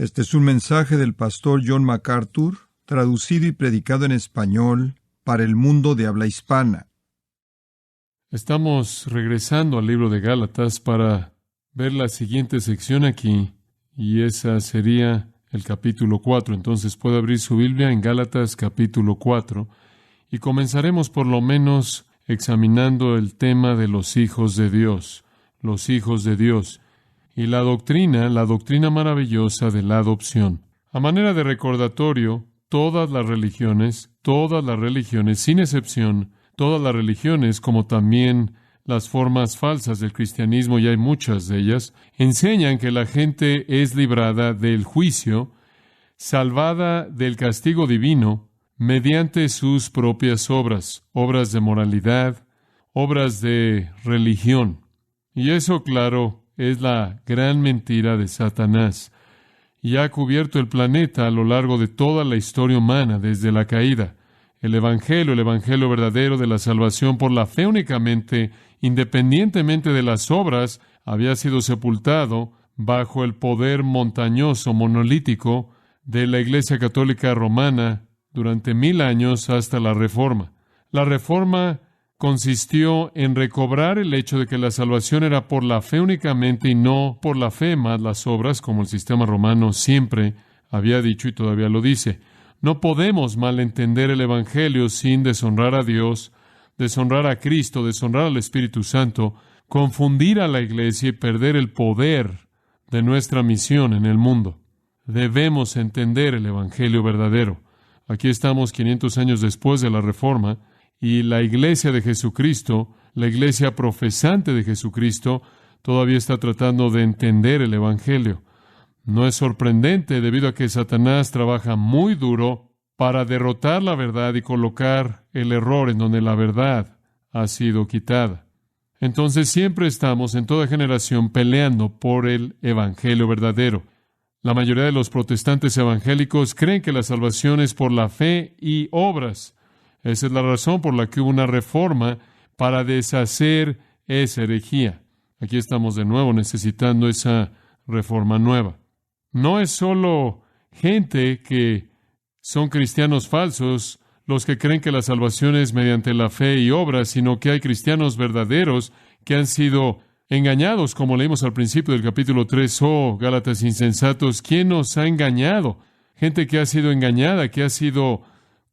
Este es un mensaje del pastor John MacArthur, traducido y predicado en español para el mundo de habla hispana. Estamos regresando al libro de Gálatas para ver la siguiente sección aquí, y esa sería el capítulo 4. Entonces puede abrir su Biblia en Gálatas capítulo 4, y comenzaremos por lo menos examinando el tema de los hijos de Dios, los hijos de Dios, y la doctrina maravillosa de la adopción. A manera de recordatorio, todas las religiones, sin excepción, todas las religiones, como también las formas falsas del cristianismo, y hay muchas de ellas, enseñan que la gente es librada del juicio, salvada del castigo divino, mediante sus propias obras, obras de moralidad, obras de religión. Y eso, claro, es la gran mentira de Satanás, y ha cubierto el planeta a lo largo de toda la historia humana desde la caída. El Evangelio verdadero de la salvación por la fe únicamente, independientemente de las obras, había sido sepultado bajo el poder montañoso, monolítico, de la Iglesia Católica Romana durante 1000 años hasta la Reforma. La Reforma consistió en recobrar el hecho de que la salvación era por la fe únicamente y no por la fe más las obras, como el sistema romano siempre había dicho y todavía lo dice. No podemos malentender el Evangelio sin deshonrar a Dios, deshonrar a Cristo, deshonrar al Espíritu Santo, confundir a la Iglesia y perder el poder de nuestra misión en el mundo. Debemos entender el Evangelio verdadero. Aquí estamos 500 años después de la Reforma, y la Iglesia de Jesucristo, la Iglesia profesante de Jesucristo, todavía está tratando de entender el Evangelio. No es sorprendente debido a que Satanás trabaja muy duro para derrotar la verdad y colocar el error en donde la verdad ha sido quitada. Entonces siempre estamos en toda generación peleando por el Evangelio verdadero. La mayoría de los protestantes evangélicos creen que la salvación es por la fe y obras. Esa es la razón por la que hubo una reforma para deshacer esa herejía. Aquí estamos de nuevo necesitando esa reforma nueva. No es solo gente que son cristianos falsos los que creen que la salvación es mediante la fe y obras, sino que hay cristianos verdaderos que han sido engañados, como leímos al principio del capítulo 3. Oh, Gálatas insensatos, ¿quién nos ha engañado? Gente que ha sido engañada, que ha sido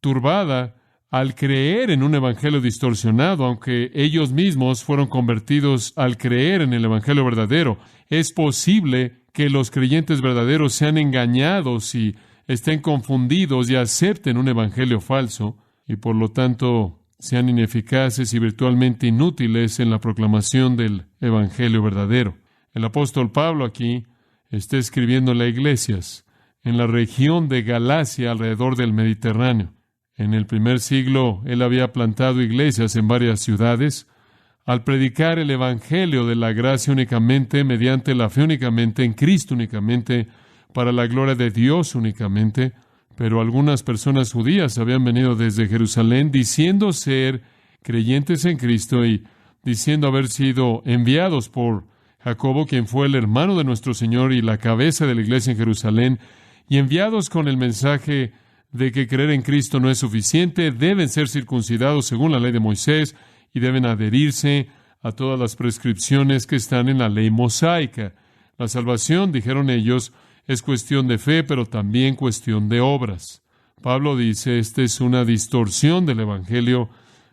turbada al creer en un evangelio distorsionado, aunque ellos mismos fueron convertidos al creer en el evangelio verdadero. Es posible que los creyentes verdaderos sean engañados y estén confundidos y acepten un evangelio falso, y por lo tanto sean ineficaces y virtualmente inútiles en la proclamación del evangelio verdadero. El apóstol Pablo aquí está escribiendo a iglesias en la región de Galacia alrededor del Mediterráneo. En el primer siglo, él había plantado iglesias en varias ciudades. Al predicar el evangelio de la gracia únicamente, mediante la fe únicamente, en Cristo únicamente, para la gloria de Dios únicamente, pero algunas personas judías habían venido desde Jerusalén diciendo ser creyentes en Cristo y diciendo haber sido enviados por Jacobo, quien fue el hermano de nuestro Señor y la cabeza de la iglesia en Jerusalén, y enviados con el mensaje de que creer en Cristo no es suficiente, deben ser circuncidados según la ley de Moisés y deben adherirse a todas las prescripciones que están en la ley mosaica. La salvación, dijeron ellos, es cuestión de fe, pero también cuestión de obras. Pablo dice, esta es una distorsión del Evangelio,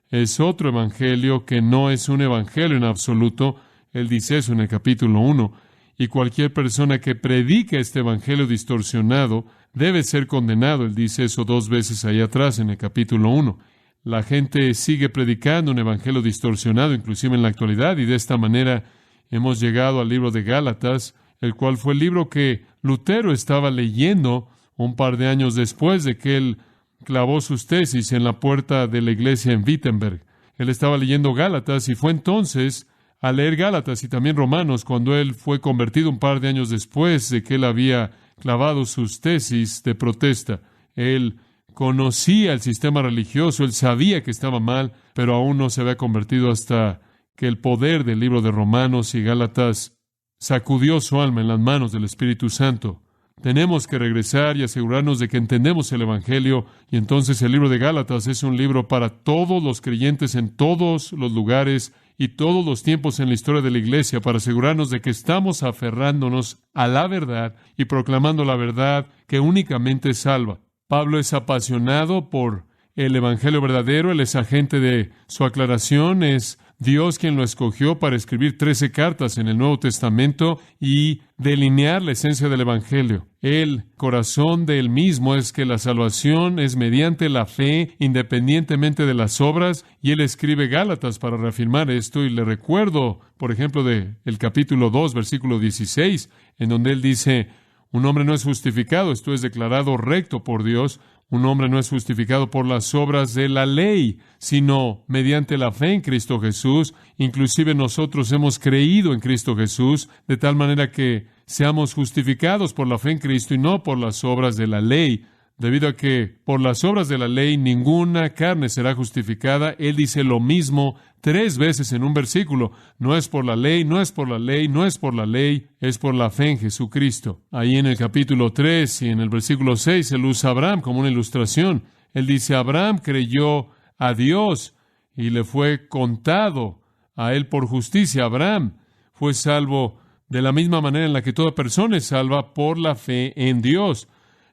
es otro Evangelio que no es un Evangelio en absoluto. Él dice eso en el capítulo 1, y cualquier persona que predique este Evangelio distorsionado debe ser condenado. Él dice eso 2 veces ahí atrás en el capítulo 1. La gente sigue predicando un evangelio distorsionado, inclusive en la actualidad, y de esta manera hemos llegado al libro de Gálatas, el cual fue el libro que Lutero estaba leyendo un par de años después de que él clavó sus tesis en la puerta de la iglesia en Wittenberg. Él estaba leyendo Gálatas y fue entonces a leer Gálatas y también Romanos cuando él fue convertido un par de años después de que él había clavado sus tesis de protesta. Él conocía el sistema religioso, él sabía que estaba mal, pero aún no se había convertido hasta que el poder del libro de Romanos y Gálatas sacudió su alma en las manos del Espíritu Santo. tenemos que regresar y asegurarnos de que entendemos el Evangelio, y entonces el libro de Gálatas es un libro para todos los creyentes en todos los lugares y todos los tiempos en la historia de la Iglesia, para asegurarnos de que estamos aferrándonos a la verdad y proclamando la verdad que únicamente salva. Pablo es apasionado por el Evangelio verdadero, él es agente de su aclaración, es Dios quien lo escogió para escribir 13 cartas en el Nuevo Testamento y delinear la esencia del Evangelio. El corazón de él mismo es que la salvación es mediante la fe, independientemente de las obras, y él escribe Gálatas para reafirmar esto, y le recuerdo, por ejemplo, del capítulo 2, versículo 16, en donde él dice, un hombre no es justificado, esto es declarado recto por Dios. Un hombre no es justificado por las obras de la ley, sino mediante la fe en Cristo Jesús. Inclusive nosotros hemos creído en Cristo Jesús, de tal manera que seamos justificados por la fe en Cristo y no por las obras de la ley. Debido a que por las obras de la ley ninguna carne será justificada, él dice lo mismo 3 veces en un versículo. No es por la ley, no es por la ley, no es por la ley, es por la fe en Jesucristo. Ahí en el capítulo 3 y en el versículo 6, él usa a Abraham como una ilustración. Él dice, Abraham creyó a Dios y le fue contado a él por justicia. Abraham fue salvo de la misma manera en la que toda persona es salva por la fe en Dios.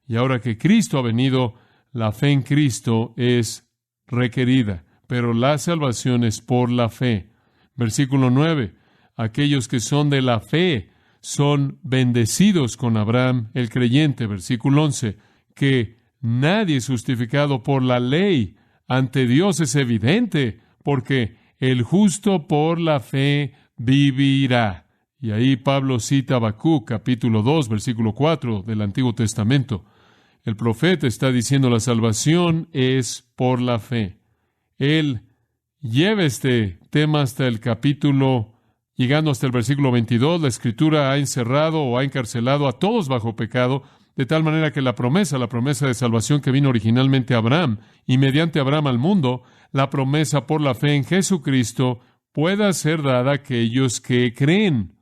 Y ahora que Cristo ha venido, la fe en Cristo es requerida, pero la salvación es por la fe. Versículo 9, aquellos que son de la fe son bendecidos con Abraham, el creyente. Versículo 11, que nadie es justificado por la ley. Ante Dios es evidente, porque el justo por la fe vivirá. Y ahí Pablo cita Habacuc, capítulo 2, versículo 4 del Antiguo Testamento. El profeta está diciendo la salvación es por la fe. Él lleva este tema hasta el capítulo, llegando hasta el versículo 22. La Escritura ha encerrado o ha encarcelado a todos bajo pecado, de tal manera que la promesa de salvación que vino originalmente a Abraham y mediante Abraham al mundo, la promesa por la fe en Jesucristo, pueda ser dada a aquellos que creen.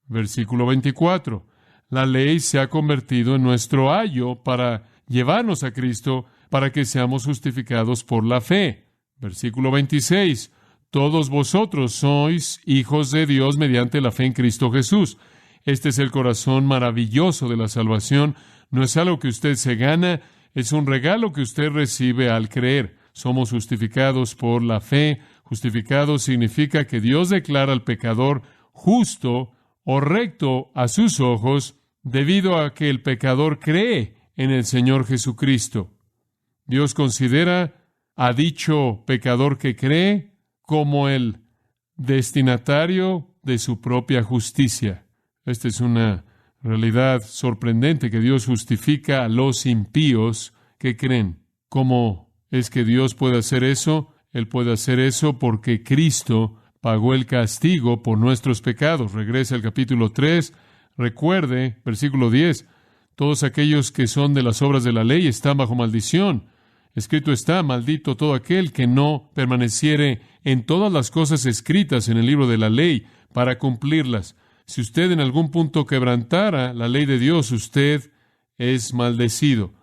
Versículo 24. La ley se ha convertido en nuestro ayo para llevarnos a Cristo, para que seamos justificados por la fe. Versículo 26. Todos vosotros sois hijos de Dios mediante la fe en Cristo Jesús. Este es el corazón maravilloso de la salvación. No es algo que usted se gana, es un regalo que usted recibe al creer. Somos justificados por la fe. Justificado significa que Dios declara al pecador justo o recto a sus ojos, debido a que el pecador cree en el Señor Jesucristo. Dios considera a dicho pecador que cree como el destinatario de su propia justicia. Esta es una realidad sorprendente, que Dios justifica a los impíos que creen. ¿Cómo es que Dios puede hacer eso? Él puede hacer eso porque Cristo pagó el castigo por nuestros pecados. Regresa al capítulo 3, recuerde, versículo 10, todos aquellos que son de las obras de la ley están bajo maldición. Escrito está, maldito todo aquel que no permaneciere en todas las cosas escritas en el libro de la ley para cumplirlas. Si usted en algún punto quebrantara la ley de Dios, usted es maldecido,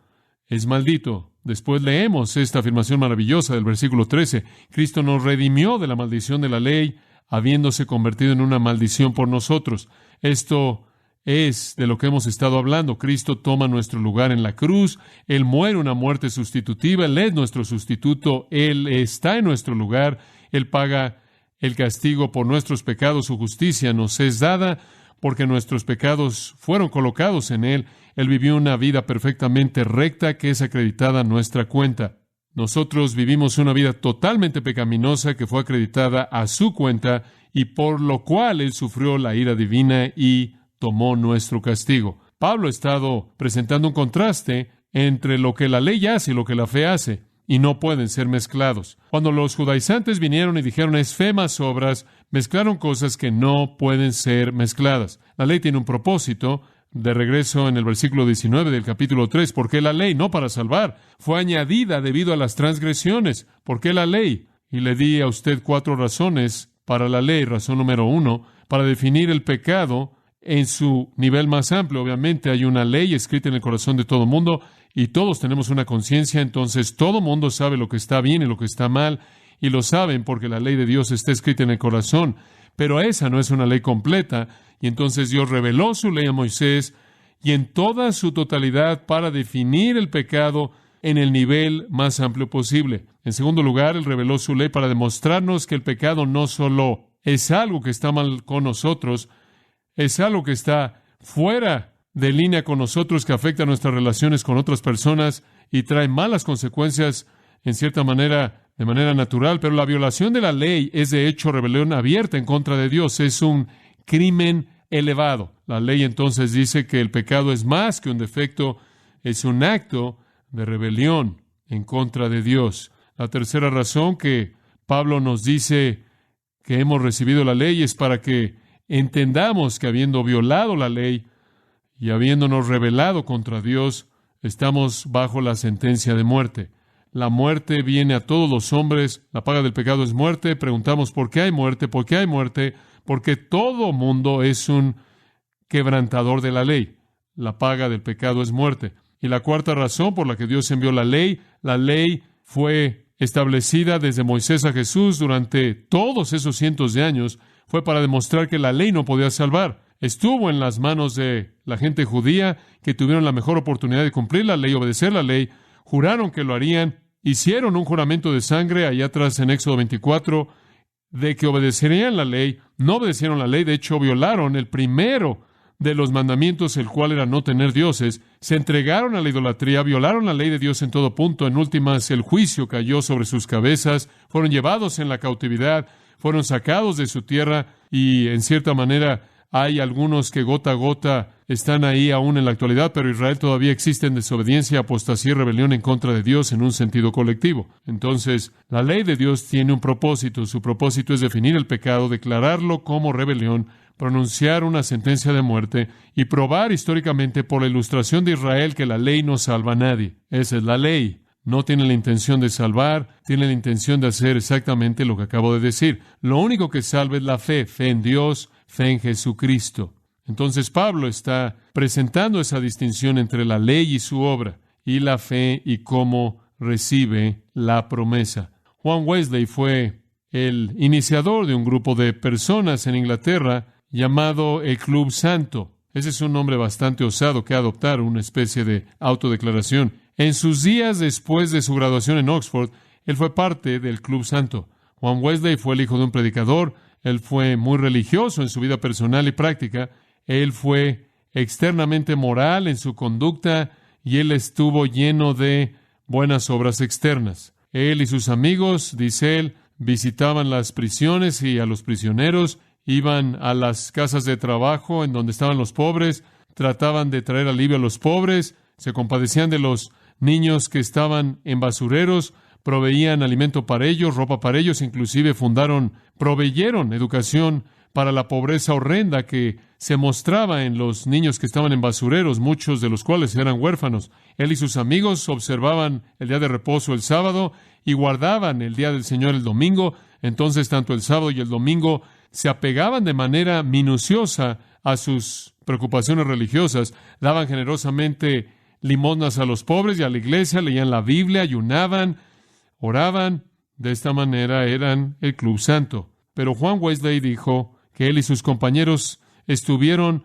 es maldito. Después leemos esta afirmación maravillosa del versículo 13. Cristo nos redimió de la maldición de la ley, habiéndose convertido en una maldición por nosotros. Esto es de lo que hemos estado hablando. Cristo toma nuestro lugar en la cruz. Él muere una muerte sustitutiva. Él es nuestro sustituto. Él está en nuestro lugar. Él paga el castigo por nuestros pecados. Su justicia nos es dada porque nuestros pecados fueron colocados en Él. Él vivió una vida perfectamente recta que es acreditada a nuestra cuenta. Nosotros vivimos una vida totalmente pecaminosa que fue acreditada a su cuenta y por lo cual Él sufrió la ira divina y tomó nuestro castigo. Pablo ha estado presentando un contraste entre lo que la ley hace y lo que la fe hace, y no pueden ser mezclados. Cuando los judaizantes vinieron y dijeron es fe más obras, mezclaron cosas que no pueden ser mezcladas. La ley tiene un propósito. De regreso en el versículo 19 del capítulo 3, ¿por qué la ley? No para salvar, fue añadida debido a las transgresiones. ¿Por qué la ley? Y le di a usted 4 razones para la ley. Razón número 1, para definir el pecado en su nivel más amplio. Obviamente hay una ley escrita en el corazón de todo mundo y todos tenemos una conciencia, entonces todo mundo sabe lo que está bien y lo que está mal, y lo saben porque la ley de Dios está escrita en el corazón. Pero esa no es una ley completa, y entonces Dios reveló su ley a Moisés, y en toda su totalidad para definir el pecado en el nivel más amplio posible. En segundo lugar, Él reveló su ley para demostrarnos que el pecado no solo es algo que está mal con nosotros, es algo que está fuera de línea con nosotros, que afecta nuestras relaciones con otras personas y trae malas consecuencias en cierta manera, de manera natural, pero la violación de la ley es de hecho rebelión abierta en contra de Dios, es un crimen elevado. La ley entonces dice que el pecado es más que un defecto, es un acto de rebelión en contra de Dios. La tercera razón que Pablo nos dice que hemos recibido la ley es para que entendamos que habiendo violado la ley y habiéndonos rebelado contra Dios, estamos bajo la sentencia de muerte. La muerte viene a todos los hombres, la paga del pecado es muerte. Preguntamos, ¿por qué hay muerte? ¿Por qué hay muerte? Porque todo mundo es un quebrantador de la ley. La paga del pecado es muerte. Y la cuarta razón por la que Dios envió la ley fue establecida desde Moisés a Jesús durante todos esos cientos de años, fue para demostrar que la ley no podía salvar. Estuvo en las manos de la gente judía, que tuvieron la mejor oportunidad de cumplir la ley, obedecer la ley, juraron que lo harían, hicieron un juramento de sangre allá atrás en Éxodo 24, de que obedecerían la ley, no obedecieron la ley, de hecho violaron el primero de los mandamientos, el cual era no tener dioses, se entregaron a la idolatría, violaron la ley de Dios en todo punto, en últimas el juicio cayó sobre sus cabezas, fueron llevados en la cautividad, fueron sacados de su tierra, y en cierta manera hay algunos que gota a gota están ahí aún en la actualidad, pero Israel todavía existe en desobediencia, apostasía y rebelión en contra de Dios en un sentido colectivo. Entonces, la ley de Dios tiene un propósito. Su propósito es definir el pecado, declararlo como rebelión, pronunciar una sentencia de muerte y probar históricamente por la ilustración de Israel que la ley no salva a nadie. Esa es la ley. No tiene la intención de salvar, tiene la intención de hacer exactamente lo que acabo de decir. Lo único que salva es la fe en Dios, fe en Jesucristo. Entonces Pablo está presentando esa distinción entre la ley y su obra, y la fe y cómo recibe la promesa. Juan Wesley fue el iniciador de un grupo de personas en Inglaterra llamado el Club Santo. Ese es un nombre bastante osado que adoptar, una especie de autodeclaración. En sus días después de su graduación en Oxford, él fue parte del Club Santo. Juan Wesley fue el hijo de un predicador. Él fue muy religioso en su vida personal y práctica. Él fue externamente moral en su conducta y él estuvo lleno de buenas obras externas. Él y sus amigos, dice él, visitaban las prisiones y a los prisioneros, iban a las casas de trabajo en donde estaban los pobres, trataban de traer alivio a los pobres, se compadecían de los niños que estaban en basureros, proveían alimento para ellos, ropa para ellos, inclusive proveyeron educación para la pobreza horrenda que se mostraba en los niños que estaban en basureros, muchos de los cuales eran huérfanos. Él y sus amigos observaban el día de reposo el sábado y guardaban el día del Señor el domingo. Entonces, tanto el sábado y el domingo se apegaban de manera minuciosa a sus preocupaciones religiosas, daban generosamente limosnas a los pobres y a la iglesia, leían la Biblia, ayunaban, oraban. De esta manera eran el Club Santo. Pero Juan Wesley dijo que él y sus compañeros estuvieron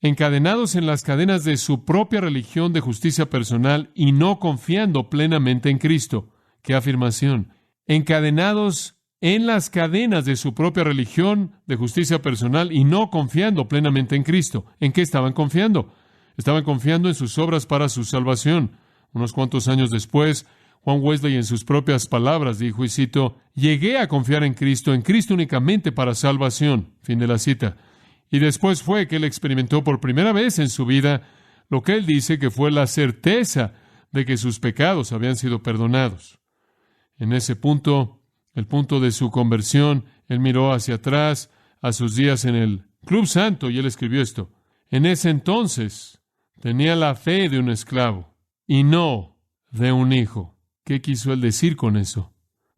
encadenados en las cadenas de su propia religión de justicia personal y no confiando plenamente en Cristo. ¡Qué afirmación! Encadenados en las cadenas de su propia religión de justicia personal y no confiando plenamente en Cristo. ¿En qué estaban confiando? Estaban confiando en sus obras para su salvación. Unos cuantos años después, Juan Wesley en sus propias palabras dijo, y cito, «Llegué a confiar en Cristo únicamente para salvación». Fin de la cita. Y después fue que él experimentó por primera vez en su vida lo que él dice que fue la certeza de que sus pecados habían sido perdonados. En ese punto, el punto de su conversión, él miró hacia atrás a sus días en el Club Santo y él escribió esto. En ese entonces tenía la fe de un esclavo y no de un hijo. ¿Qué quiso él decir con eso?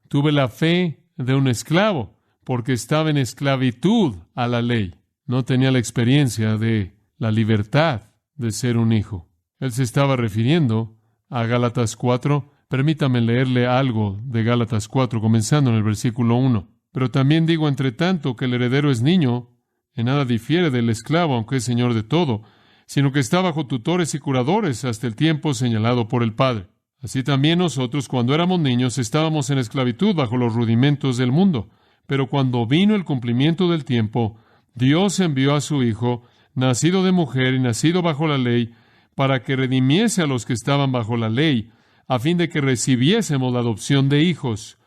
Tuve la fe de un esclavo porque estaba en esclavitud a la ley. no tenía la experiencia de la libertad de ser un hijo. Él se estaba refiriendo a Gálatas 4. Permítame leerle algo de Gálatas 4, comenzando en el versículo 1. Pero también digo, entre tanto, que el heredero es niño, en nada difiere del esclavo, aunque es señor de todo, sino que está bajo tutores y curadores hasta el tiempo señalado por el Padre. Así también nosotros, cuando éramos niños, estábamos en esclavitud bajo los rudimentos del mundo. Pero cuando vino el cumplimiento del tiempo, Dios envió a su Hijo, nacido de mujer y nacido bajo la ley, para que redimiese a los que estaban bajo la ley, a fin de que recibiésemos la adopción de hijos.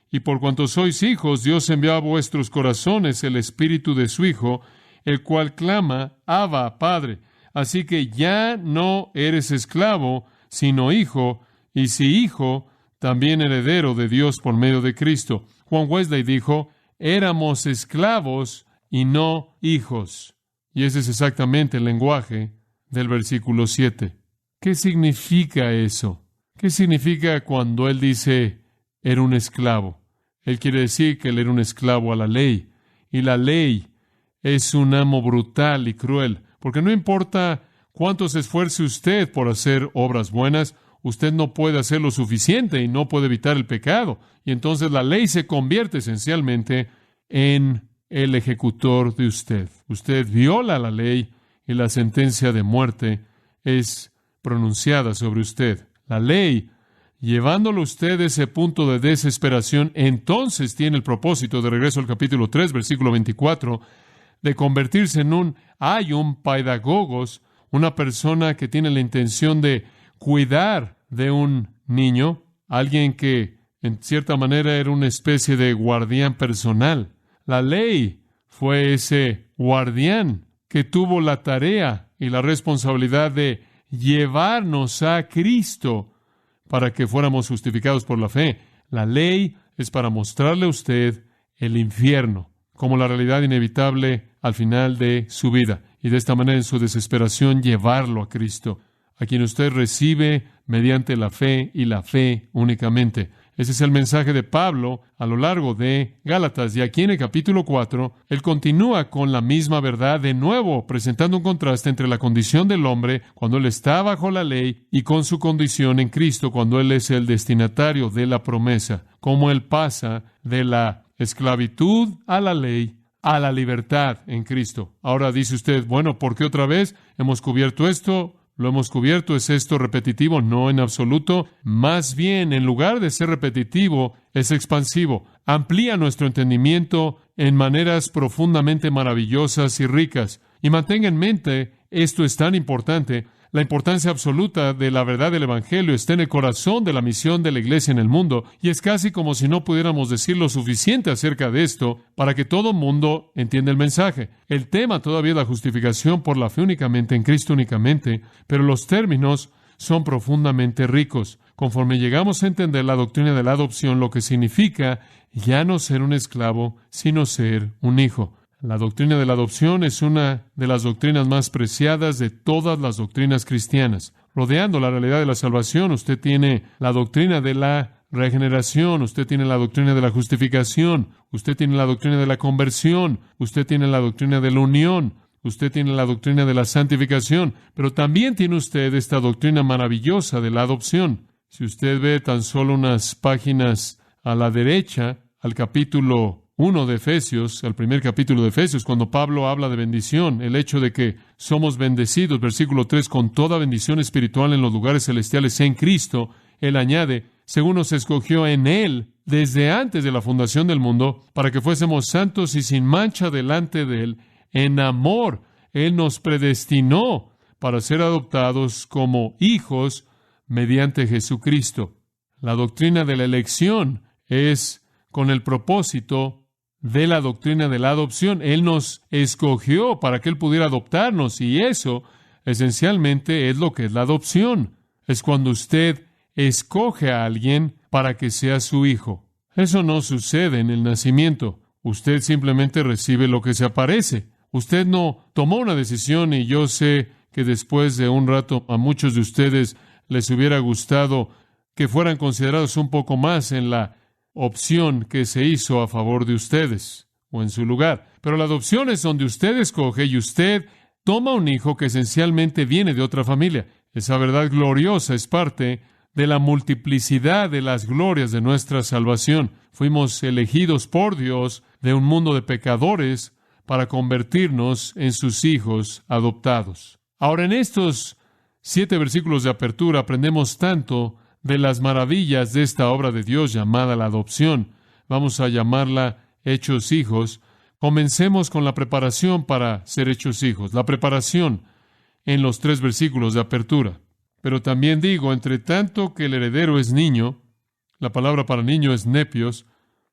Y por cuanto sois hijos, Dios envió a vuestros corazones el Espíritu de su Hijo, el cual clama, Abba, Padre. Así que ya no eres esclavo, sino hijo, y si hijo, también heredero de Dios por medio de Cristo. Juan Wesley dijo, éramos esclavos y no hijos. Y ese es exactamente el lenguaje del versículo 7. ¿Qué significa eso? ¿Qué significa cuando él dice, era un esclavo? Él quiere decir que él era un esclavo a la ley. Y la ley es un amo brutal y cruel. Porque no importa cuánto se esfuerce usted por hacer obras buenas, usted no puede hacer lo suficiente y no puede evitar el pecado. Y entonces la ley se convierte esencialmente en el ejecutor de usted. Usted viola la ley y la sentencia de muerte es pronunciada sobre usted. La ley, llevándolo usted a ese punto de desesperación, entonces tiene el propósito, de regreso al capítulo 3, versículo 24, de convertirse en un pedagogos, una persona que tiene la intención de cuidar de un niño, alguien que en cierta manera era una especie de guardián personal. La ley fue ese guardián que tuvo la tarea y la responsabilidad de llevarnos a Cristo para que fuéramos justificados por la fe. La ley es para mostrarle a usted el infierno como la realidad inevitable al final de su vida. Y de esta manera, en su desesperación, llevarlo a Cristo, a quien usted recibe mediante la fe y la fe únicamente. Ese es el mensaje de Pablo a lo largo de Gálatas. Y aquí en el capítulo 4, él continúa con la misma verdad de nuevo, presentando un contraste entre la condición del hombre cuando él está bajo la ley y con su condición en Cristo cuando él es el destinatario de la promesa. Cómo él pasa de la esclavitud a la ley a la libertad en Cristo. Ahora dice usted, bueno, ¿por qué otra vez hemos cubierto esto? Lo hemos cubierto. ¿Es esto repetitivo? No, en absoluto. Más bien, en lugar de ser repetitivo, es expansivo. Amplía nuestro entendimiento en maneras profundamente maravillosas y ricas. Y mantenga en mente, esto es tan importante, la importancia absoluta de la verdad del Evangelio está en el corazón de la misión de la Iglesia en el mundo, y es casi como si no pudiéramos decir lo suficiente acerca de esto para que todo mundo entienda el mensaje. El tema todavía es la justificación por la fe únicamente, en Cristo únicamente, pero los términos son profundamente ricos. Conforme llegamos a entender la doctrina de la adopción, lo que significa ya no ser un esclavo, sino ser un hijo. La doctrina de la adopción es una de las doctrinas más preciadas de todas las doctrinas cristianas. Rodeando la realidad de la salvación, usted tiene la doctrina de la regeneración, usted tiene la doctrina de la justificación, usted tiene la doctrina de la conversión, usted tiene la doctrina de la unión, usted tiene la doctrina de la santificación, pero también tiene usted esta doctrina maravillosa de la adopción. Si usted ve tan solo unas páginas a la derecha, al capítulo 1 de Efesios, al primer capítulo de Efesios, cuando Pablo habla de bendición, el hecho de que somos bendecidos, versículo 3, con toda bendición espiritual en los lugares celestiales en Cristo, él añade, según nos escogió en Él desde antes de la fundación del mundo, para que fuésemos santos y sin mancha delante de Él, en amor, Él nos predestinó para ser adoptados como hijos mediante Jesucristo. La doctrina de la elección es con el propósito de la doctrina de la adopción. Él nos escogió para que Él pudiera adoptarnos, y eso esencialmente es lo que es la adopción. Es cuando usted escoge a alguien para que sea su hijo. Eso no sucede en el nacimiento. Usted simplemente recibe lo que se aparece. Usted no tomó una decisión, y yo sé que después de un rato a muchos de ustedes les hubiera gustado que fueran considerados un poco más en la opción que se hizo a favor de ustedes. o en su lugar. Pero la adopción es donde usted escoge y usted toma un hijo que esencialmente viene de otra familia. Esa verdad gloriosa es parte de la multiplicidad de las glorias de nuestra salvación. Fuimos elegidos por Dios de un mundo de pecadores para convertirnos en sus hijos adoptados. Ahora, en estos 7 versículos de apertura aprendemos tanto de las maravillas de esta obra de Dios llamada la adopción. Vamos a llamarla hechos hijos. Comencemos con la preparación para ser hechos hijos. La preparación en los 3 versículos de apertura. Pero también digo, entre tanto que el heredero es niño, la palabra para niño es nepios,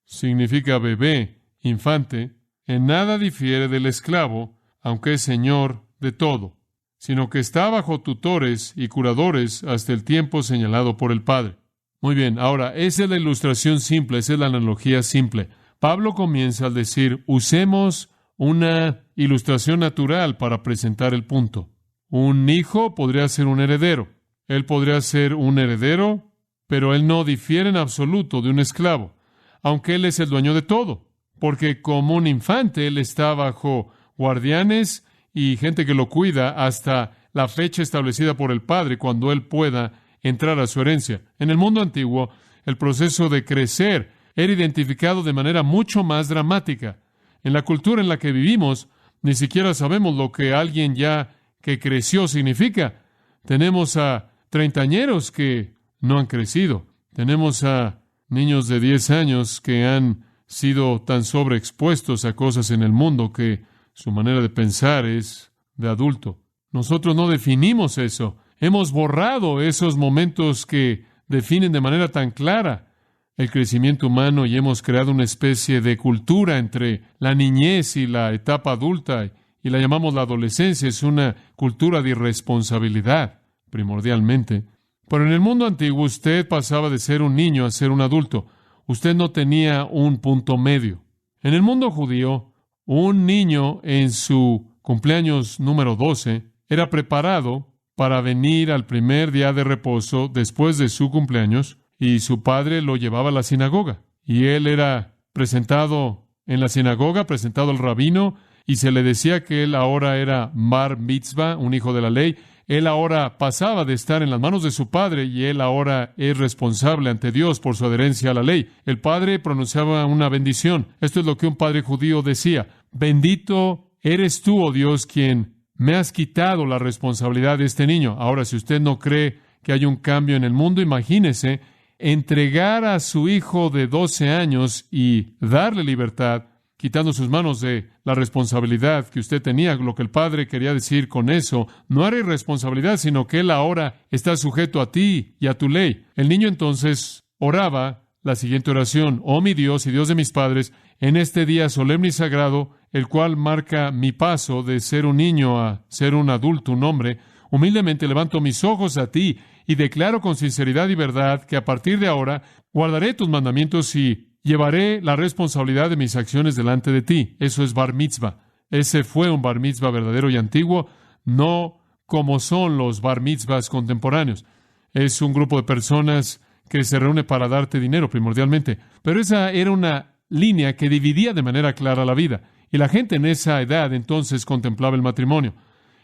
significa bebé, infante, en nada difiere del esclavo, aunque es señor de todo, sino que está bajo tutores y curadores hasta el tiempo señalado por el Padre. Muy bien, ahora, esa es la ilustración simple, esa es la analogía simple. Pablo comienza al decir, usemos una ilustración natural para presentar el punto. Un hijo podría ser un heredero. Él podría ser un heredero, pero él no difiere en absoluto de un esclavo, aunque él es el dueño de todo, porque como un infante él está bajo guardianes y gente que lo cuida hasta la fecha establecida por el Padre cuando él pueda entrar a su herencia. En el mundo antiguo, el proceso de crecer era identificado de manera mucho más dramática. En la cultura en la que vivimos, ni siquiera sabemos lo que alguien ya que creció significa. Tenemos a treintañeros que no han crecido. Tenemos a niños de 10 años que han sido tan sobreexpuestos a cosas en el mundo que su manera de pensar es de adulto. Nosotros no definimos eso. Hemos borrado esos momentos que definen de manera tan clara el crecimiento humano y hemos creado una especie de cultura entre la niñez y la etapa adulta y la llamamos la adolescencia. Es una cultura de irresponsabilidad, primordialmente. Pero en el mundo antiguo usted pasaba de ser un niño a ser un adulto. Usted no tenía un punto medio. En el mundo judío, un niño en su cumpleaños número 12 era preparado para venir al primer día de reposo después de su cumpleaños y su padre lo llevaba a la sinagoga. Y él era presentado en la sinagoga, presentado al rabino, y se le decía que él ahora era bar mitzvah, un hijo de la ley. Él ahora pasaba de estar en las manos de su padre y él ahora es responsable ante Dios por su adherencia a la ley. El padre pronunciaba una bendición. Esto es lo que un padre judío decía. Bendito eres tú, oh Dios, quien me has quitado la responsabilidad de este niño. Ahora, si usted no cree que hay un cambio en el mundo, imagínese entregar a su hijo de 12 años y darle libertad, quitando sus manos de la responsabilidad que usted tenía. Lo que el padre quería decir con eso no era irresponsabilidad, sino que él ahora está sujeto a ti y a tu ley. El niño entonces oraba la siguiente oración: oh mi Dios y Dios de mis padres, en este día solemne y sagrado, el cual marca mi paso de ser un niño a ser un adulto, un hombre, humildemente levanto mis ojos a ti y declaro con sinceridad y verdad que a partir de ahora guardaré tus mandamientos y llevaré la responsabilidad de mis acciones delante de ti. Eso es bar mitzvah. Ese fue un bar mitzvah verdadero y antiguo, no como son los bar mitzvahs contemporáneos. Es un grupo de personas que se reúne para darte dinero primordialmente. Pero esa era una línea que dividía de manera clara la vida. Y la gente en esa edad entonces contemplaba el matrimonio.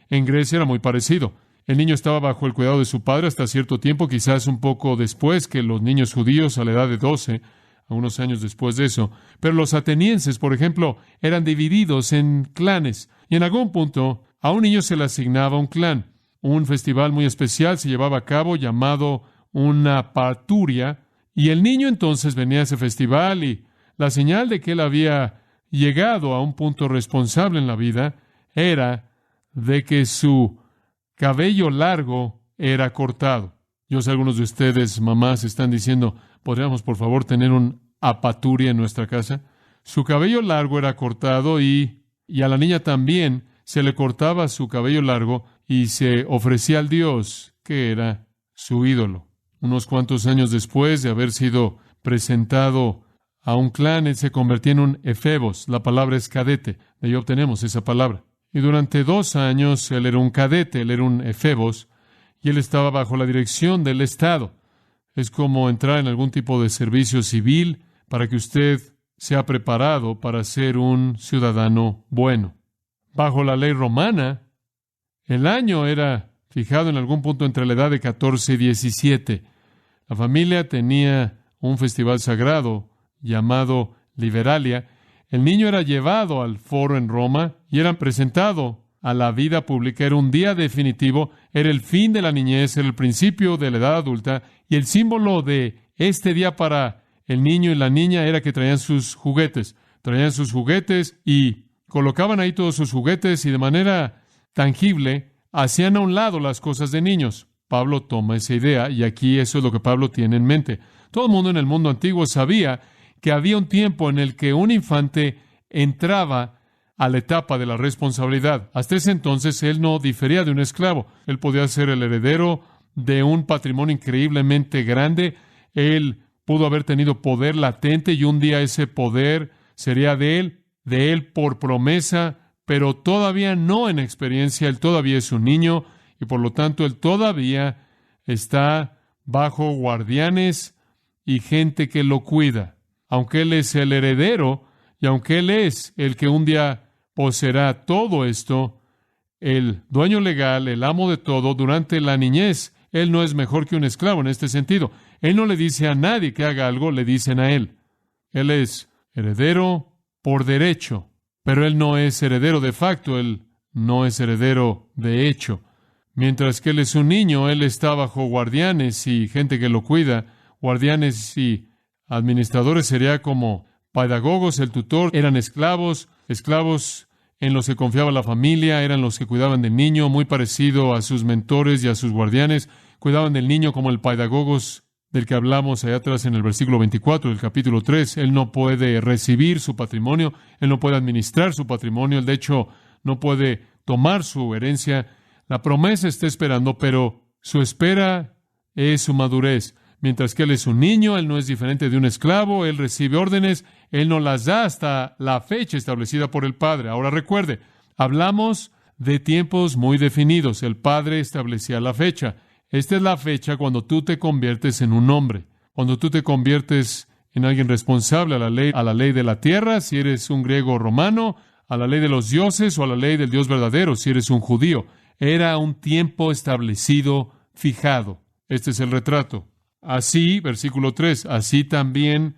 En Grecia era muy parecido. El niño estaba bajo el cuidado de su padre hasta cierto tiempo, quizás un poco después que los niños judíos a la edad de 12, unos años después de eso. Pero los atenienses, por ejemplo, eran divididos en clanes. Y en algún punto a un niño se le asignaba un clan. Un festival muy especial se llevaba a cabo llamado una paturia. Y el niño entonces venía a ese festival y la señal de que él había llegado a un punto responsable en la vida era de que su cabello largo era cortado. Yo sé, algunos de ustedes, mamás, están diciendo, ¿podríamos, por favor, tener un apaturia en nuestra casa? Su cabello largo era cortado y a la niña también se le cortaba su cabello largo y se ofrecía al Dios que era su ídolo. Unos cuantos años después de haber sido presentado a un clan, él se convertía en un efebos. La palabra es cadete. De ahí obtenemos esa palabra. Y durante 2 años él era un cadete, él era un efebos, y él estaba bajo la dirección del Estado. Es como entrar en algún tipo de servicio civil para que usted se ha preparado para ser un ciudadano bueno. Bajo la ley romana, el año era fijado en algún punto entre la edad de 14 y 17. La familia tenía un festival sagrado llamado Liberalia. El niño era llevado al foro en Roma y era presentado a la vida pública. Era un día definitivo, era el fin de la niñez, era el principio de la edad adulta, y el símbolo de este día para el niño y la niña era que traían sus juguetes. Traían sus juguetes y colocaban ahí todos sus juguetes y de manera tangible hacían a un lado las cosas de niños. Pablo toma esa idea y aquí eso es lo que Pablo tiene en mente. Todo el mundo en el mundo antiguo sabía que había un tiempo en el que un infante entraba a la etapa de la responsabilidad. Hasta ese entonces él no difería de un esclavo. Él podía ser el heredero de un patrimonio increíblemente grande. Él pudo haber tenido poder latente y un día ese poder sería de él por promesa, pero todavía no en experiencia. Él todavía es un niño y por lo tanto él todavía está bajo guardianes y gente que lo cuida. Aunque él es el heredero y aunque él es el que un día poseerá todo esto, el dueño legal, el amo de todo, durante la niñez, él no es mejor que un esclavo en este sentido. Él no le dice a nadie que haga algo, le dicen a él. Él es heredero por derecho, pero él no es heredero de facto, él no es heredero de hecho. Mientras que él es un niño, él está bajo guardianes y gente que lo cuida. Guardianes y administradores sería como pedagogos, el tutor, eran esclavos en los que confiaba la familia, eran los que cuidaban del niño, muy parecido a sus mentores y a sus guardianes. Cuidaban del niño como el pedagogos del que hablamos allá atrás en el versículo 24 del capítulo 3. Él no puede recibir su patrimonio, él no puede administrar su patrimonio, él de hecho no puede tomar su herencia. La promesa está esperando, pero su espera es su madurez. Mientras que él es un niño, él no es diferente de un esclavo, él recibe órdenes, él no las da hasta la fecha establecida por el Padre. Ahora recuerde, hablamos de tiempos muy definidos. El Padre establecía la fecha. Esta es la fecha cuando tú te conviertes en un hombre, cuando tú te conviertes en alguien responsable a la ley de la tierra, si eres un griego o romano, a la ley de los dioses o a la ley del Dios verdadero, si eres un judío. Era un tiempo establecido, fijado. Este es el retrato. Así, versículo 3, así también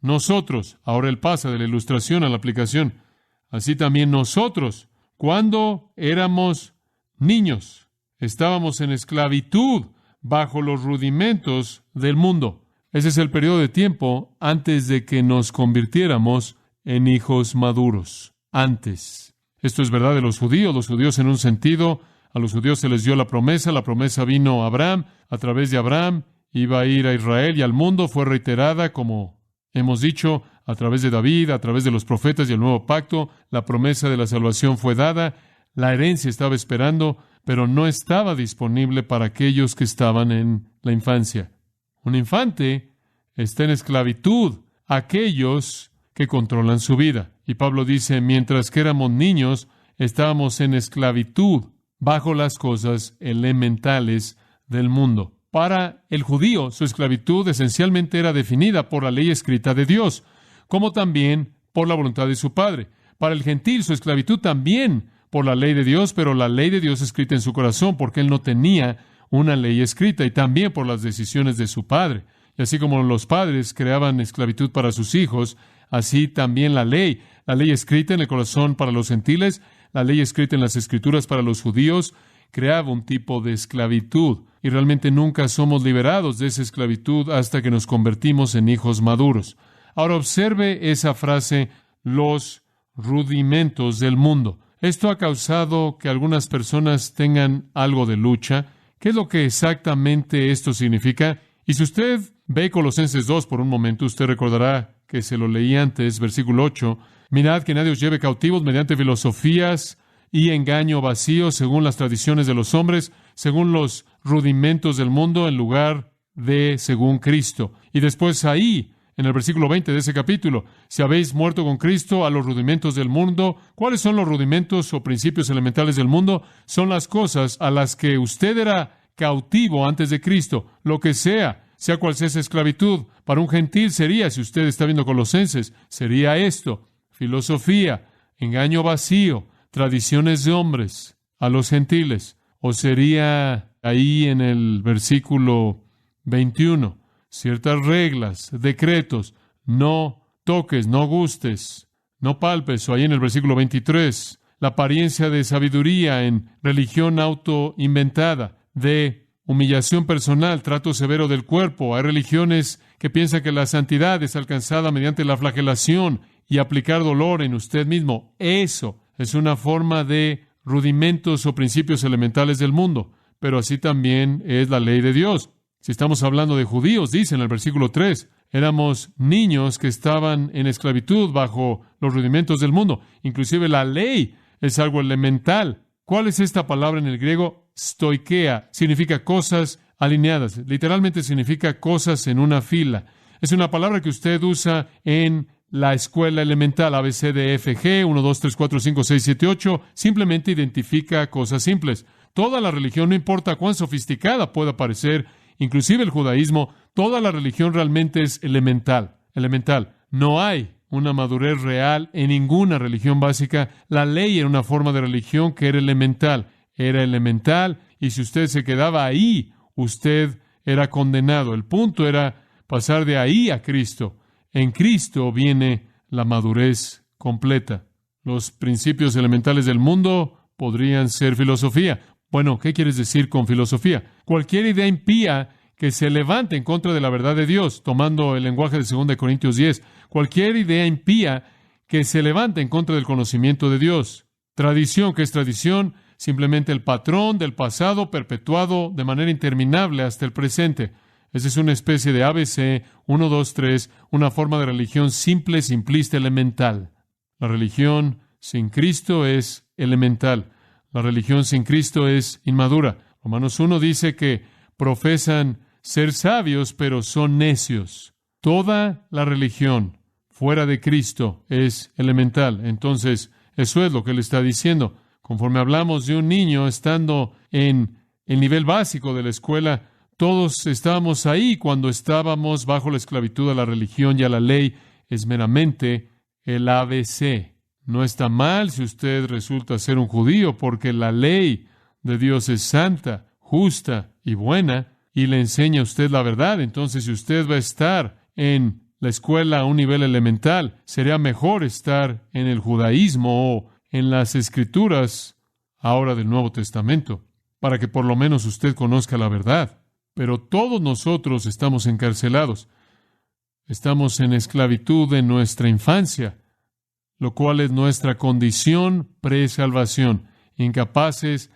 nosotros, ahora él pasa de la ilustración a la aplicación, así también nosotros, cuando éramos niños, estábamos en esclavitud bajo los rudimentos del mundo. Ese es el periodo de tiempo antes de que nos convirtiéramos en hijos maduros. Antes. Esto es verdad de los judíos en un sentido, a los judíos se les dio la promesa vino a Abraham, a través de Abraham iba a ir a Israel y al mundo, fue reiterada, como hemos dicho, a través de David, a través de los profetas y el nuevo pacto. La promesa de la salvación fue dada, la herencia estaba esperando, pero no estaba disponible para aquellos que estaban en la infancia. Un infante está en esclavitud, aquellos que controlan su vida. Y Pablo dice, mientras que éramos niños, estábamos en esclavitud bajo las cosas elementales del mundo. Para el judío, su esclavitud esencialmente era definida por la ley escrita de Dios, como también por la voluntad de su padre. Para el gentil, su esclavitud también por la ley de Dios, pero la ley de Dios escrita en su corazón, porque él no tenía una ley escrita, y también por las decisiones de su padre. Y así como los padres creaban esclavitud para sus hijos, así también la ley escrita en el corazón para los gentiles, la ley escrita en las Escrituras para los judíos, creaba un tipo de esclavitud. Y realmente nunca somos liberados de esa esclavitud hasta que nos convertimos en hijos maduros. Ahora observe esa frase, los rudimentos del mundo. Esto ha causado que algunas personas tengan algo de lucha. ¿Qué es lo que exactamente esto significa? Y si usted ve Colosenses 2 por un momento, usted recordará que se lo leí antes, versículo 8. Mirad que nadie os lleve cautivos mediante filosofías y engaño vacío, según las tradiciones de los hombres, según los rudimentos del mundo, en lugar de según Cristo. Y después ahí, en el versículo 20 de ese capítulo, si habéis muerto con Cristo a los rudimentos del mundo, ¿cuáles son los rudimentos o principios elementales del mundo? Son las cosas a las que usted era cautivo antes de Cristo, lo que sea sea cual sea esa esclavitud. Para un gentil sería, si usted está viendo Colosenses, sería esto: filosofía, engaño vacío, tradiciones de hombres a los gentiles. O sería ahí en el versículo 21, ciertas reglas, decretos, no toques, no gustes, no palpes. O ahí en el versículo 23, la apariencia de sabiduría en religión autoinventada, de humillación personal, trato severo del cuerpo. Hay religiones que piensan que la santidad es alcanzada mediante la flagelación y aplicar dolor en usted mismo. Eso es una forma de rudimentos o principios elementales del mundo, pero así también es la ley de Dios. Si estamos hablando de judíos, dice en el versículo 3, éramos niños que estaban en esclavitud bajo los rudimentos del mundo. Inclusive la ley es algo elemental. ¿Cuál es esta palabra en el griego? Stoikea. Significa cosas alineadas. Literalmente significa cosas en una fila. Es una palabra que usted usa en la escuela elemental, ABCDEFG, 1, 2, 3, 4, 5, 6, 7, 8. Simplemente identifica cosas simples. Toda la religión, no importa cuán sofisticada pueda parecer, inclusive el judaísmo, toda la religión realmente es elemental. Elemental. No hay una madurez real en ninguna religión básica. La ley era una forma de religión que era elemental. Era elemental, y si usted se quedaba ahí, usted era condenado. El punto era pasar de ahí a Cristo. En Cristo viene la madurez completa. Los principios elementales del mundo podrían ser filosofía. Bueno, ¿qué quieres decir con filosofía? Cualquier idea impía que se levante en contra de la verdad de Dios, tomando el lenguaje de 2 Corintios 10. Cualquier idea impía que se levante en contra del conocimiento de Dios. Tradición, ¿qué es tradición? Simplemente el patrón del pasado perpetuado de manera interminable hasta el presente. Esa es una especie de ABC, 1, 2, 3, una forma de religión simple, simplista, elemental. La religión sin Cristo es elemental. La religión sin Cristo es inmadura. Romanos 1 dice que profesan ser sabios, pero son necios. Toda la religión fuera de Cristo es elemental. Entonces, eso es lo que él está diciendo. Conforme hablamos de un niño estando en el nivel básico de la escuela, todos estábamos ahí cuando estábamos bajo la esclavitud a la religión y a la ley. Es meramente el ABC. No está mal si usted resulta ser un judío, porque la ley de Dios es santa, justa y buena, y le enseña a usted la verdad. Entonces, si usted va a estar en la escuela a un nivel elemental, sería mejor estar en el judaísmo o en las Escrituras ahora del Nuevo Testamento, para que por lo menos usted conozca la verdad. Pero todos nosotros estamos encarcelados. Estamos en esclavitud en nuestra infancia, lo cual es nuestra condición pre-salvación, incapaces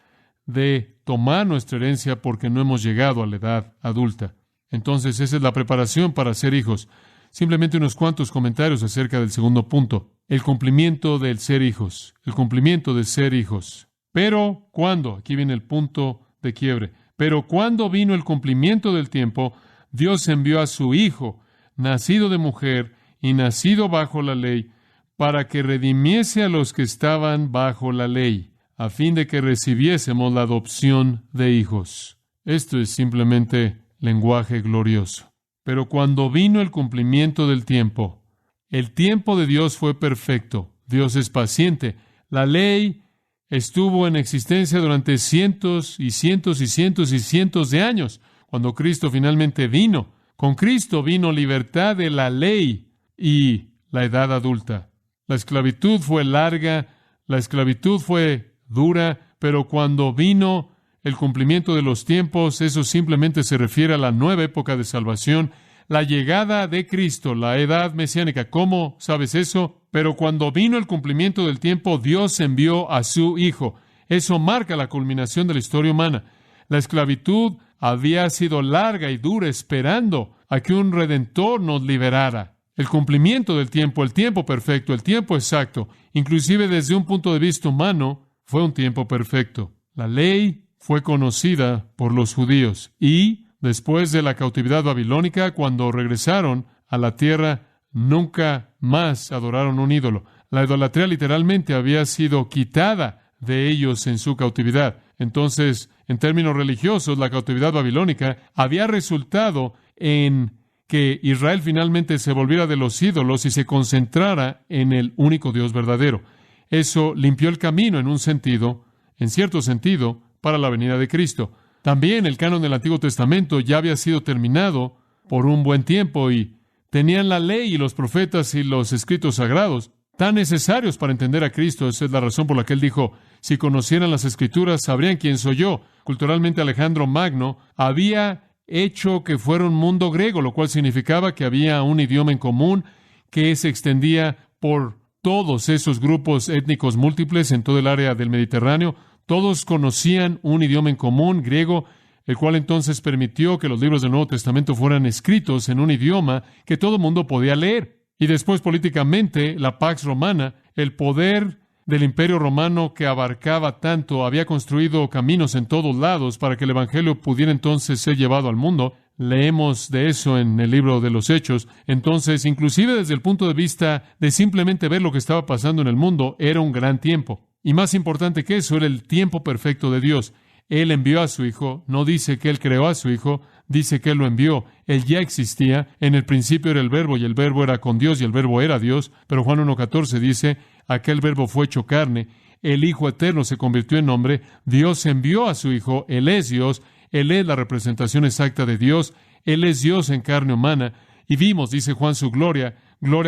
de tomar nuestra herencia porque no hemos llegado a la edad adulta. Entonces, esa es la preparación para ser hijos. Simplemente unos cuantos comentarios acerca del segundo punto. El cumplimiento del ser hijos. El cumplimiento de ser hijos. Pero, ¿cuándo? Aquí viene el punto de quiebre. Pero cuando vino el cumplimiento del tiempo, Dios envió a su Hijo, nacido de mujer y nacido bajo la ley, para que redimiese a los que estaban bajo la ley, a fin de que recibiésemos la adopción de hijos. Esto es simplemente lenguaje glorioso. Pero cuando vino el cumplimiento del tiempo, el tiempo de Dios fue perfecto. Dios es paciente. La ley estuvo en existencia durante cientos y cientos y cientos y cientos de años. Cuando Cristo finalmente vino, con Cristo vino libertad de la ley y la edad adulta. La esclavitud fue larga, la esclavitud fue dura, pero cuando vino el cumplimiento de los tiempos, eso simplemente se refiere a la nueva época de salvación, la llegada de Cristo, la edad mesiánica. ¿Cómo sabes eso? Pero cuando vino el cumplimiento del tiempo, Dios envió a su Hijo. Eso marca la culminación de la historia humana. La esclavitud había sido larga y dura, esperando a que un Redentor nos liberara. El cumplimiento del tiempo, el tiempo perfecto, el tiempo exacto, inclusive desde un punto de vista humano, fue un tiempo perfecto. La ley fue conocida por los judíos y, después de la cautividad babilónica, cuando regresaron a la tierra, nunca más adoraron un ídolo. La idolatría literalmente había sido quitada de ellos en su cautividad. Entonces, en términos religiosos, la cautividad babilónica había resultado en que Israel finalmente se volviera de los ídolos y se concentrara en el único Dios verdadero. Eso limpió el camino en cierto sentido, para la venida de Cristo. También el canon del Antiguo Testamento ya había sido terminado por un buen tiempo y tenían la ley y los profetas y los escritos sagrados tan necesarios para entender a Cristo. Esa es la razón por la que él dijo, si conocieran las Escrituras, sabrían quién soy yo. Culturalmente, Alejandro Magno había hecho que fuera un mundo griego, lo cual significaba que había un idioma en común que se extendía por todos esos grupos étnicos múltiples en todo el área del Mediterráneo. Todos conocían un idioma en común, griego, el cual entonces permitió que los libros del Nuevo Testamento fueran escritos en un idioma que todo el mundo podía leer. Y después, políticamente, la Pax Romana, el poder del Imperio Romano que abarcaba tanto, había construido caminos en todos lados para que el Evangelio pudiera entonces ser llevado al mundo. Leemos de eso en el libro de los Hechos. Entonces, inclusive desde el punto de vista de simplemente ver lo que estaba pasando en el mundo, era un gran tiempo. Y más importante que eso, era el tiempo perfecto de Dios. Él envió a su Hijo, no dice que Él creó a su Hijo, dice que Él lo envió. Él ya existía, en el principio era el Verbo, y el Verbo era con Dios, y el Verbo era Dios. Pero Juan 1:14 dice, aquel Verbo fue hecho carne, el Hijo eterno se convirtió en hombre, Dios envió a su Hijo, Él es Dios, Él es la representación exacta de Dios, Él es Dios en carne humana, y vimos, dice Juan, su gloria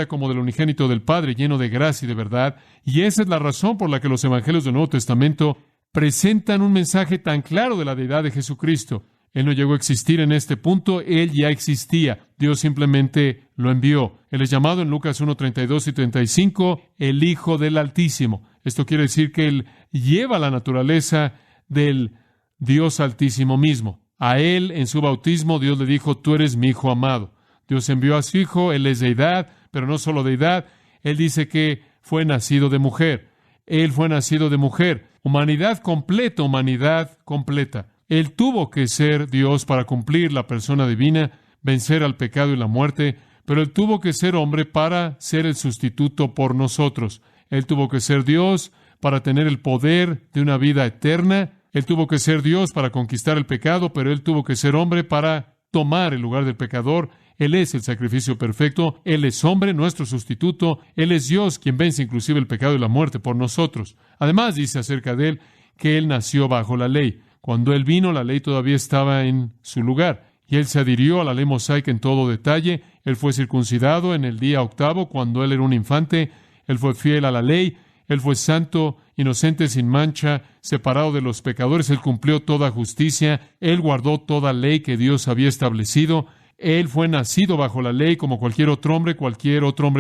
como del unigénito del Padre, lleno de gracia y de verdad. Y esa es la razón por la que los evangelios del Nuevo Testamento presentan un mensaje tan claro de la deidad de Jesucristo. Él no llegó a existir en este punto, Él ya existía. Dios simplemente lo envió. Él es llamado en Lucas 1:32 y 35 el Hijo del Altísimo. Esto quiere decir que Él lleva la naturaleza del Dios Altísimo mismo. A Él, en su bautismo, Dios le dijo, tú eres mi Hijo amado. Dios envió a su Hijo, Él es deidad, pero no solo deidad. Él dice que fue nacido de mujer. Él fue nacido de mujer. Humanidad completa, humanidad completa. Él tuvo que ser Dios para cumplir la persona divina, vencer al pecado y la muerte, pero Él tuvo que ser hombre para ser el sustituto por nosotros. Él tuvo que ser Dios para tener el poder de una vida eterna. Él tuvo que ser Dios para conquistar el pecado, pero Él tuvo que ser hombre para tomar el lugar del pecador. Él es el sacrificio perfecto. Él es hombre, nuestro sustituto. Él es Dios, quien vence inclusive el pecado y la muerte por nosotros. Además, dice acerca de Él que Él nació bajo la ley. Cuando Él vino, la ley todavía estaba en su lugar, y Él se adhirió a la ley mosaica en todo detalle. Él fue circuncidado en el día 8, cuando Él era un infante. Él fue fiel a la ley. Él fue santo, inocente, sin mancha, separado de los pecadores. Él cumplió toda justicia. Él guardó toda ley que Dios había establecido. Él fue nacido bajo la ley como cualquier otro hombre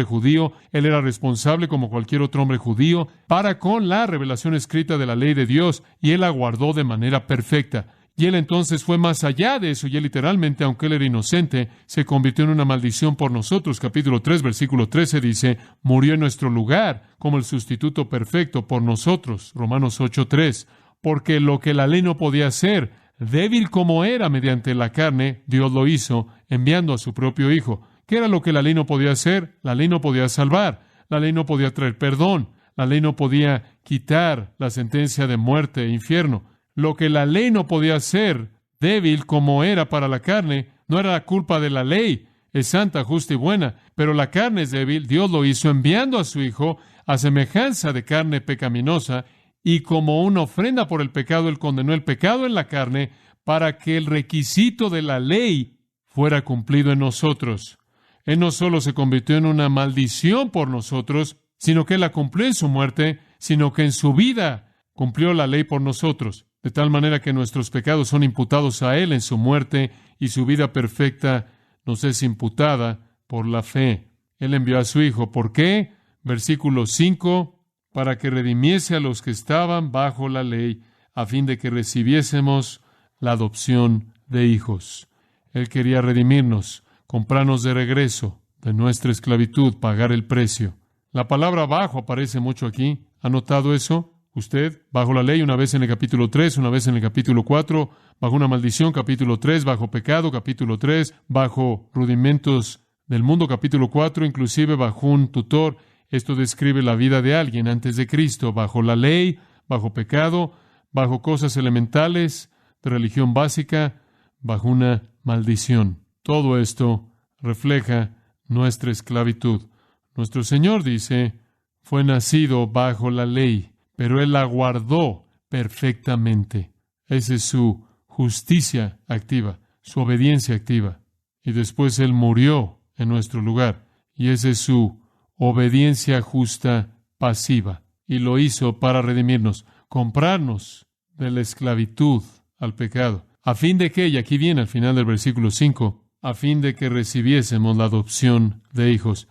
judío. Él era responsable como cualquier otro hombre judío para con la revelación escrita de la ley de Dios, y Él la guardó de manera perfecta. Y Él entonces fue más allá de eso, y Él literalmente, aunque Él era inocente, se convirtió en una maldición por nosotros. Capítulo 3, versículo 13 dice, murió en nuestro lugar como el sustituto perfecto por nosotros. Romanos 8:3. Porque lo que la ley no podía hacer, débil como era mediante la carne, Dios lo hizo, enviando a su propio Hijo. ¿Qué era lo que la ley no podía hacer? La ley no podía salvar. La ley no podía traer perdón. La ley no podía quitar la sentencia de muerte e infierno. Lo que la ley no podía hacer, débil como era para la carne, no era la culpa de la ley. Es santa, justa y buena, pero la carne es débil. Dios lo hizo enviando a su Hijo a semejanza de carne pecaminosa, y como una ofrenda por el pecado, Él condenó el pecado en la carne para que el requisito de la ley fuera cumplido en nosotros. Él no solo se convirtió en una maldición por nosotros, sino que Él la cumplió en su muerte, sino que en su vida cumplió la ley por nosotros, de tal manera que nuestros pecados son imputados a Él en su muerte, y su vida perfecta nos es imputada por la fe. Él envió a su Hijo. ¿Por qué? Versículo 5, para que redimiese a los que estaban bajo la ley, a fin de que recibiésemos la adopción de hijos. Él quería redimirnos, comprarnos de regreso de nuestra esclavitud, pagar el precio. La palabra bajo aparece mucho aquí. ¿Ha notado eso? Usted, bajo la ley, una vez en el capítulo 3, una vez en el capítulo 4, bajo una maldición, capítulo 3, bajo pecado, capítulo 3, bajo rudimentos del mundo, capítulo 4, inclusive bajo un tutor. Esto describe la vida de alguien antes de Cristo, bajo la ley, bajo pecado, bajo cosas elementales de religión básica, bajo una maldición. Todo esto refleja nuestra esclavitud. Nuestro Señor dice, fue nacido bajo la ley, pero Él la guardó perfectamente. Esa es su justicia activa, su obediencia activa. Y después Él murió en nuestro lugar. Y esa es su obediencia justa pasiva. Y lo hizo para redimirnos, comprarnos de la esclavitud al pecado, a fin de que, y aquí viene al final del versículo 5, a fin de que recibiésemos la adopción de hijos.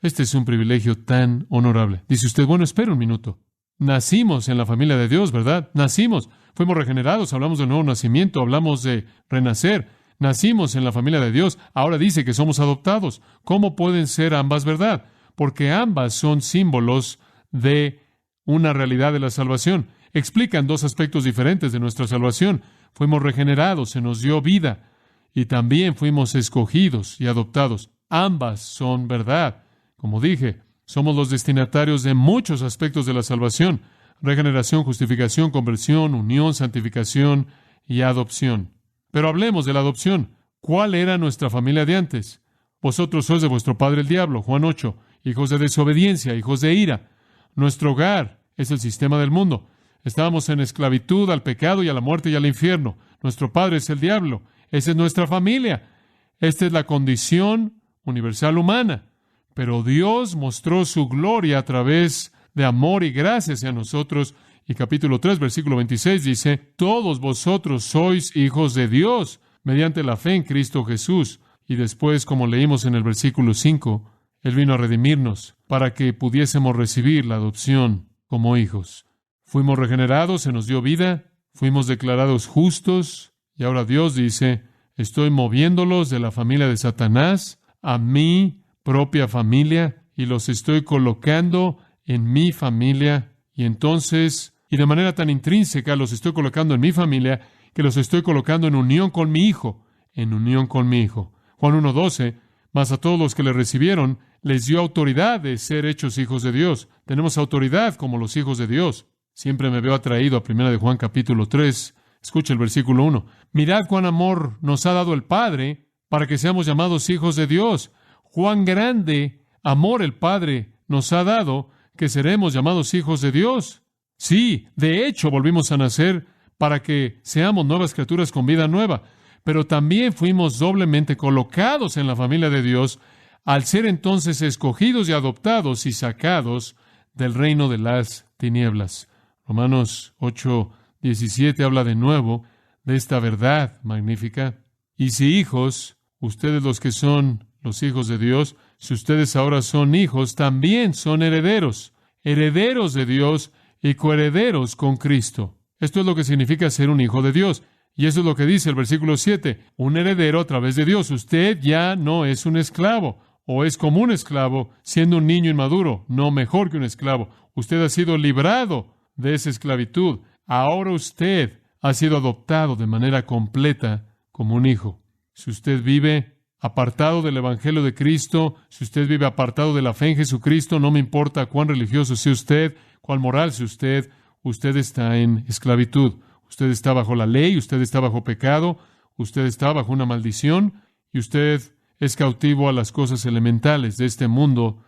Este es un privilegio tan honorable. Dice usted, bueno, espera un minuto. Nacimos en la familia de Dios, ¿verdad? Nacimos, fuimos regenerados, hablamos del nuevo nacimiento, hablamos de renacer. Nacimos en la familia de Dios, ahora dice que somos adoptados. ¿Cómo pueden ser ambas verdad? Porque ambas son símbolos de una realidad de la salvación. Explican dos aspectos diferentes de nuestra salvación. Fuimos regenerados, se nos dio vida, y también fuimos escogidos y adoptados. Ambas son verdad. Como dije, somos los destinatarios de muchos aspectos de la salvación: regeneración, justificación, conversión, unión, santificación y adopción. Pero hablemos de la adopción. ¿Cuál era nuestra familia de antes? Vosotros sois de vuestro padre el diablo, Juan 8, hijos de desobediencia, hijos de ira. Nuestro hogar es el sistema del mundo. Estábamos en esclavitud al pecado y a la muerte y al infierno. Nuestro padre es el diablo. Esa es nuestra familia. Esta es la condición universal humana. Pero Dios mostró su gloria a través de amor y gracia hacia nosotros. Y capítulo 3, versículo 26 dice, todos vosotros sois hijos de Dios mediante la fe en Cristo Jesús. Y después, como leímos en el versículo 5, Él vino a redimirnos para que pudiésemos recibir la adopción como hijos. Fuimos regenerados, se nos dio vida, fuimos declarados justos, y ahora Dios dice, estoy moviéndolos de la familia de Satanás a mi propia familia, y los estoy colocando en mi familia, y entonces, y de manera tan intrínseca, los estoy colocando en mi familia, que los estoy colocando en unión con mi Hijo, en unión con mi Hijo. Juan 1:12, mas a todos los que le recibieron, les dio autoridad de ser hechos hijos de Dios. Tenemos autoridad como los hijos de Dios. Siempre me veo atraído a 1 de Juan capítulo 3. Escucha el versículo 1. Mirad cuán amor nos ha dado el Padre para que seamos llamados hijos de Dios. Cuán grande amor el Padre nos ha dado que seremos llamados hijos de Dios. Sí, de hecho volvimos a nacer para que seamos nuevas criaturas con vida nueva. Pero también fuimos doblemente colocados en la familia de Dios al ser entonces escogidos y adoptados y sacados del reino de las tinieblas. Romanos 8:17 habla de nuevo de esta verdad magnífica. Y si hijos, ustedes los que son los hijos de Dios, si ustedes ahora son hijos, también son herederos, herederos de Dios y coherederos con Cristo. Esto es lo que significa ser un hijo de Dios. Y eso es lo que dice el versículo 7, un heredero a través de Dios. Usted ya no es un esclavo, o es como un esclavo, siendo un niño inmaduro, no mejor que un esclavo. Usted ha sido librado de esa esclavitud. Ahora usted ha sido adoptado de manera completa como un hijo. Si usted vive apartado del Evangelio de Cristo, si usted vive apartado de la fe en Jesucristo, no me importa cuán religioso sea usted, cuán moral sea usted, usted está en esclavitud. Usted está bajo la ley, usted está bajo pecado, usted está bajo una maldición, y usted es cautivo a las cosas elementales de este mundo,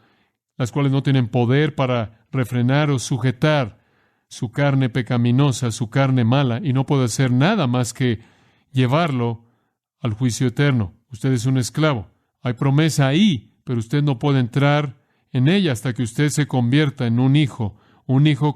las cuales no tienen poder para refrenar o sujetar su carne pecaminosa, su carne mala, y no puede hacer nada más que llevarlo al juicio eterno. Usted es un esclavo. Hay promesa ahí, pero usted no puede entrar en ella hasta que usted se convierta en un hijo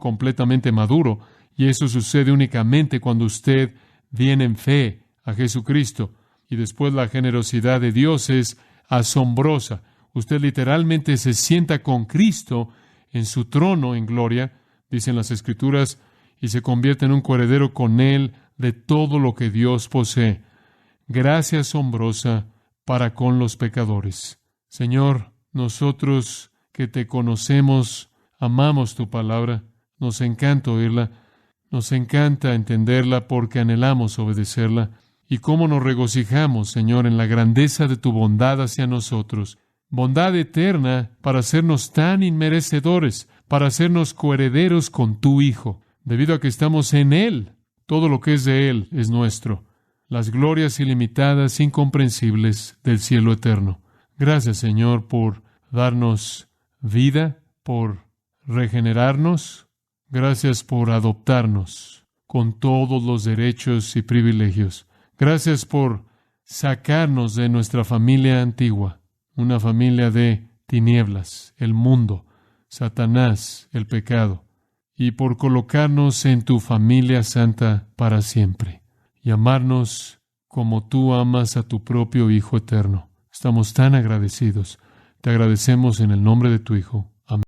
completamente maduro, y eso sucede únicamente cuando usted viene en fe a Jesucristo. Y después la generosidad de Dios es asombrosa. Usted literalmente se sienta con Cristo en su trono en gloria, dicen las Escrituras, y se convierte en un coheredero con Él de todo lo que Dios posee. Gracia asombrosa para con los pecadores. Señor, nosotros que te conocemos, amamos tu palabra, nos encanta oírla, nos encanta entenderla porque anhelamos obedecerla. Y cómo nos regocijamos, Señor, en la grandeza de tu bondad hacia nosotros. Bondad eterna para hacernos tan inmerecedores, para hacernos coherederos con tu Hijo. Debido a que estamos en Él, todo lo que es de Él es nuestro. las glorias ilimitadas, incomprensibles del cielo eterno. Gracias, Señor, por darnos vida, por regenerarnos. Gracias por adoptarnos con todos los derechos y privilegios. Gracias por sacarnos de nuestra familia antigua, una familia de tinieblas, el mundo, Satanás, el pecado, y por colocarnos en tu familia santa para siempre y amarnos como tú amas a tu propio Hijo eterno. Estamos tan agradecidos. Te agradecemos en el nombre de tu Hijo.